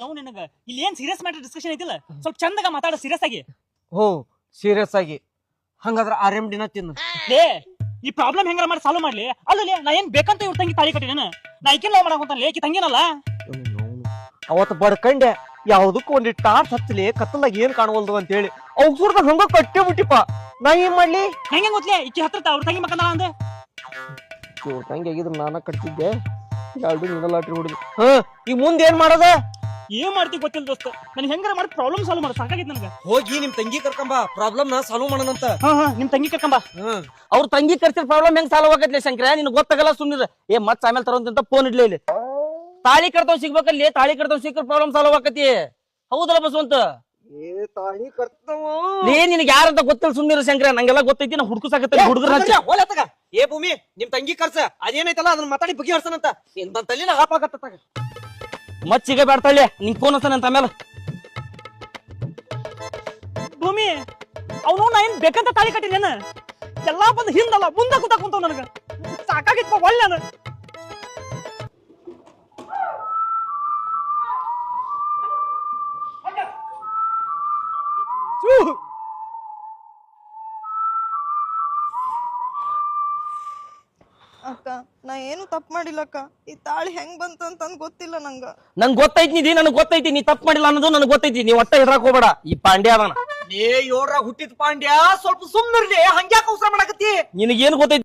ನಾವು ನಿನಗ ಇಲ್ಲಿ ಏನ್ ಸೀರಿಯಸ್ ಮ್ಯಾಟರ್ ಡಿಸ್ಕಷನ್ ಐತಿಲ್ಲ ಸ್ವಲ್ಪ ಚಂದಗ ಮಾತಾಡ ಸೀರಿಯಸ್ ಆಗಿ. ಹೋ ಸೀರಿಯಸ್ ಆಗಿ ಹಂಗಾದ್ರ RMDನ ತಿನ್ನು. ಲೇ ಈ ಪ್ರಾಬ್ಲಮ್ ಹೆಂಗಾರ ಮಾಡಿ ಸಾಲ್ವ್ ಮಾಡ್ಲಿ. ಅಲ್ಲೇ ನಾ ಏನ್ ಬೇಕಂತ ಇವ್ರ ತಂಗಿ ತಾಳಿ ಕಟ್ಟಿನ ನಾ ಈಕಿನ ಲವ್ ಮಾಡಕ್ ಹೋಗ್ತಾನೆ ಲೇಕಿ ತಂಗಿನಲ್ಲ. ಅವತ್ತು ಬಡ್ಕಂಡೆ ಯಾವ್ದಕ್ಕೂ ಒಂದಿಟ್ಟು ಟಾರ್ಚ್ ಹಚ್ಚಲಿ ಕತ್ತಲಾಗ ಏನ್ ಕಾಣವಲ್ದು ಅಂತ ಹೇಳಿ ಅವ್ರ ಹಂಗ ಕಟ್ಟೆ ಬಿಟ್ಟಿಪ್ಪ. ನಾ ಏನ್ ಮಾಡ್ಲಿ? ಹೆಂಗ ಗೊತ್ತಲೇ ಈಕಿ ಹತ್ರ ಅವ್ರ ತಂಗಿ ಮಕ್ಕಂದಲ್ಲ ಅಂದೆ. ಇವ್ರ ತಂಗಿ ಆಗಿದ್ರು ನಾನ ಕಟ್ತಿದ್ದೆ. ಎರಡು ನಿನ್ನ ಲಾಟ್ರಿ ಹೊಡಿದ್ವಿ. ಈಗ ಮುಂದೆ ಏನ್ ಮಾಡೋದ? ಏನ್ ಮಾಡ್ತಿ ಗೊತ್ತಿಲ್ಲ ದೋಸ್ತ. ನನ್ ಹೆಂಗಾರ ಮಾಡಿ ಪ್ರಾಬ್ಲಮ್ ಸಾಲ್ವ್ ಮಾಡ ಸಾಕಾಗಿತ್ತು ನನಗ. ಹೋಗಿ ನಿಮ್ ತಂಗಿ ಕರ್ಕೊಂಬ ಪ್ರಾಬ್ಲಮ್ ನ ಸಾಲ್ವ್ ಮಾಡೋಣಂತ. ನಿಮ್ ತಂಗಿ ಕರ್ಕೊಂಬ. ಅವ್ರ ತಂಗಿ ಕರ್ಸಿರ ಪ್ರಾಬ್ಲಮ್ ಹೆಂಗ್ ಸಾಲ್ವ್ ಆಗತ್ಲೆ ಶಂಕರ? ನಿನ್ ಗೊತ್ತಾಗಲ್ಲ ಸುಮ್ಮನಿರ. ಮತ್ ಆಮೇಲೆ ತರೋಂತ ಫೋನ್ ಇಡ್ಲಿ ಇಲ್ಲಿ. ತಾಳಿ ಕಟ್ತಾವ್ ಸಿಗ್ಬೇಕಲ್ಲಿ. ತಾಳಿ ಕಟ್ತಾವ್ ಸಿಕ್ಕ ಪ್ರಾಬ್ಲಮ್ ಸಾಲ್ವ್ ಆಕತಿ. ಹೌದಲ್ಲ ಬಸವಂತ? ನಿನಗೆ ಯಾರಂತ ಗೊತ್ತಿಲ್ಲ ಸುಮ್ಮನಿರ ಶಂಕರ. ನಂಗೆಲ್ಲ ಗೊತ್ತೈತಿ. ನಾ ಹುಡುಕಸಾಕತ್ತ ಹುಡುಗರ. ಏ ಭೂಮಿ ನಿಮ್ ತಂಗಿ ಕರ್ಸ ಅದೇನೈತಲ್ಲ ಅದನ್ನ ಮಾತಾಡಿ ಬಗೆ ಹರ್ಸನಂತ. ನಿನ್ ತಲೆ ಹಾಪಾಕತ್ತ ಮತ್ ಸಿಗ ಬೇಡ್ತಾಳೆ. ನಿಂಗ್ ಫೋನ್ ಹಸನಂತ ಆಮೇಲೆ. ಭೂಮಿ ಅವನು ನಾ ಏನ್ ಬೇಕಂತ ತಾಳಿ ಕಟ್ಟಿನೇನ ಎಲ್ಲಾ ಬಂದ್ ಹಿಂದಲ್ಲ ಮುಂದ ಕೂತಾ ಕುಂತಾವ್ ನನಗ. ಸಾಕಾಗಿತ್ತು ಒಳ್ಳೆ ಅಕ್ಕ ನಾ ಏನು ತಪ್ಪು ಮಾಡಿಲ್ಲಕ್ಕ. ಈ ತಾಳಿ ಹೆಂಗ್ ಬಂತಂತ ಗೊತ್ತಿಲ್ಲ ನಂಗ. ನಂಗ್ ಗೊತ್ತೈತಿ ನಿಧಿ, ನನಗ್ ಗೊತ್ತೈತಿ ನೀ ತಪ್ಪು ಮಾಡಿಲ್ಲ ಅನ್ನೋದು ನನಗ್ ಗೊತ್ತೈತಿ. ನೀವ್ ಒಟ್ಟ ಹೆದ್ರಾಕ್ ಹೋಗ್ಬೇಡ. ಈ ಪಾಂಡ್ಯ ಅದಾನ. ಏ ಯೋಡ್ರಾಗ ಹುಟ್ಟಿದ ಪಾಂಡ್ಯ ಸ್ವಲ್ಪ ಸುಮ್ಮನಿರ್ಲಿ. ಹಂಗ್ಯಾಕ ಅವಸರ ಮಾಡಕತ್ತಿ? ನಿನಗೇನು ಗೊತ್ತೈತಿ?